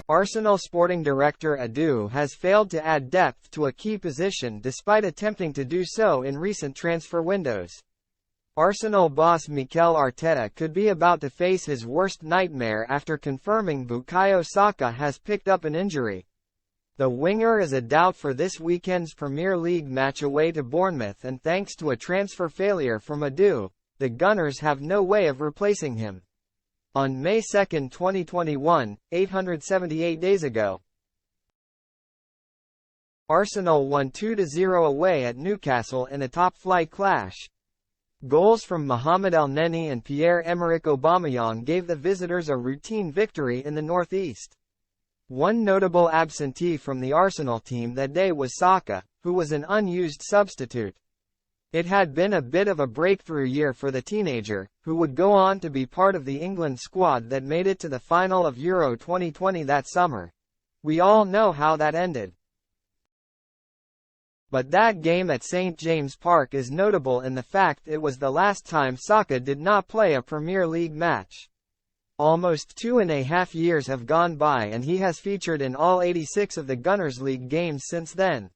Arsenal sporting director Edu has failed to add depth to a key position despite attempting to do so in recent transfer windows. Arsenal boss Mikel Arteta could be about to face his worst nightmare after confirming Bukayo Saka has picked up an injury. The winger is a doubt for this weekend's Premier League match away to Bournemouth, and thanks to a transfer failure from Edu, the Gunners have no way of replacing him. On May 2, 2021, 878 days ago, Arsenal won 2-0 away at Newcastle in a top-flight clash. Goals from Mohamed Elneny and Pierre-Emerick Aubameyang gave the visitors a routine victory in the northeast. One notable absentee from the Arsenal team that day was Saka, who was an unused substitute. It had been a bit of a breakthrough year for the teenager, who would go on to be part of the England squad that made it to the final of Euro 2020 that summer. We all know how that ended. But that game at St James Park is notable in the fact it was the last time Saka did not play a Premier League match. Almost 2.5 years have gone by and he has featured in all 86 of the Gunners League games since then.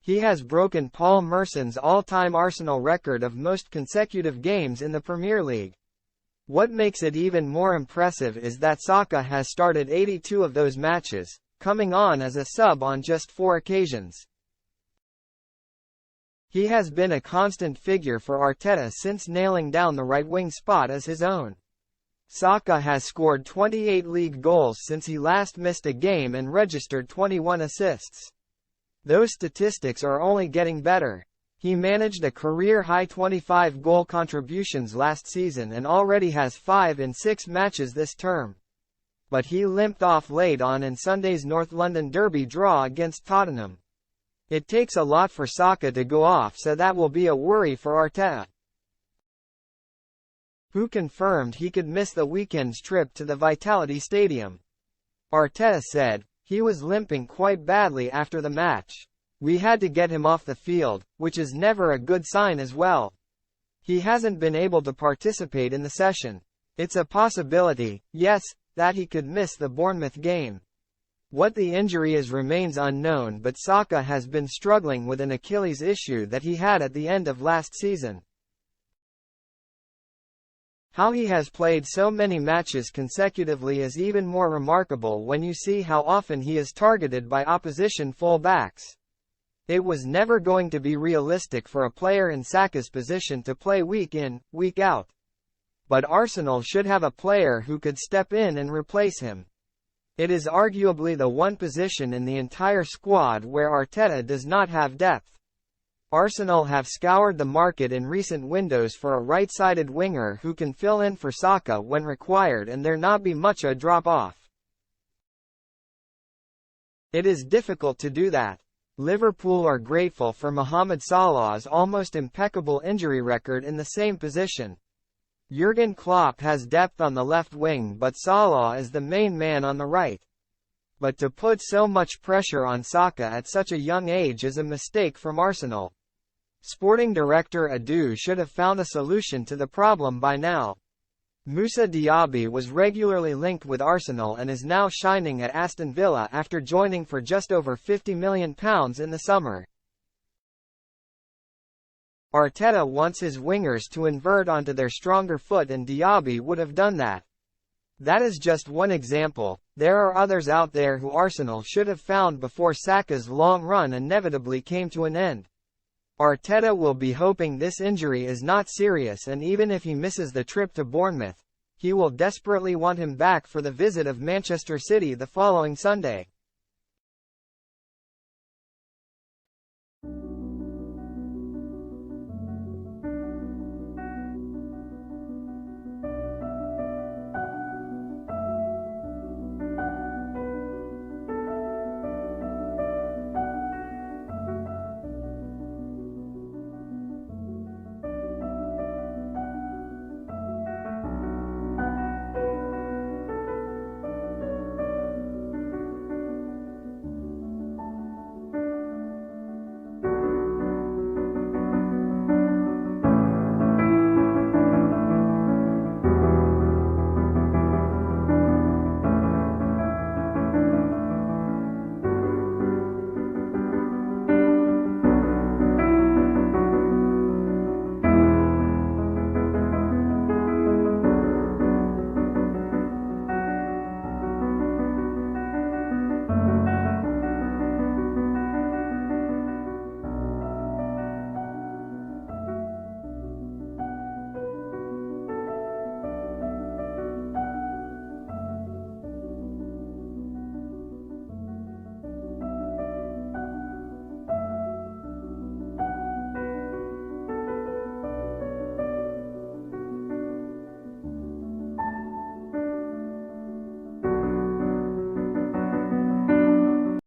He has broken Paul Merson's all-time Arsenal record of most consecutive games in the Premier League. What makes it even more impressive is that Saka has started 82 of those matches, coming on as a sub on just 4 occasions. He has been a constant figure for Arteta since nailing down the right-wing spot as his own. Saka has scored 28 league goals since he last missed a game and registered 21 assists. Those statistics are only getting better. He managed a career-high 25 goal contributions last season and already has 5 in 6 matches this term. But he limped off late on in Sunday's North London derby draw against Tottenham. It takes a lot for Saka to go off, so that will be a worry for Arteta, who confirmed he could miss the weekend's trip to the Vitality Stadium. Arteta said, "He was limping quite badly after the match. We had to get him off the field, which is never a good sign as well. He hasn't been able to participate in the session. It's a possibility, yes, that he could miss the Bournemouth game. What the injury is remains unknown, but Saka has been struggling with an Achilles issue that he had at the end of last season. How he has played so many matches consecutively is even more remarkable when you see how often he is targeted by opposition full-backs. It was never going to be realistic for a player in Saka's position to play week in, week out. But Arsenal should have a player who could step in and replace him. It is arguably the one position in the entire squad where Arteta does not have depth. Arsenal have scoured the market in recent windows for a right-sided winger who can fill in for Saka when required and there not be much a drop-off. It is difficult to do that. Liverpool are grateful for Mohamed Salah's almost impeccable injury record in the same position. Jurgen Klopp has depth on the left wing, but Salah is the main man on the right. But to put so much pressure on Saka at such a young age is a mistake from Arsenal. Sporting director Edu should have found a solution to the problem by now. Moussa Diaby was regularly linked with Arsenal and is now shining at Aston Villa after joining for just over £50 million in the summer. Arteta wants his wingers to invert onto their stronger foot, and Diaby would have done that. That is just one example. There are others out there who Arsenal should have found before Saka's long run inevitably came to an end. Arteta will be hoping this injury is not serious, and even if he misses the trip to Bournemouth, he will desperately want him back for the visit of Manchester City the following Sunday.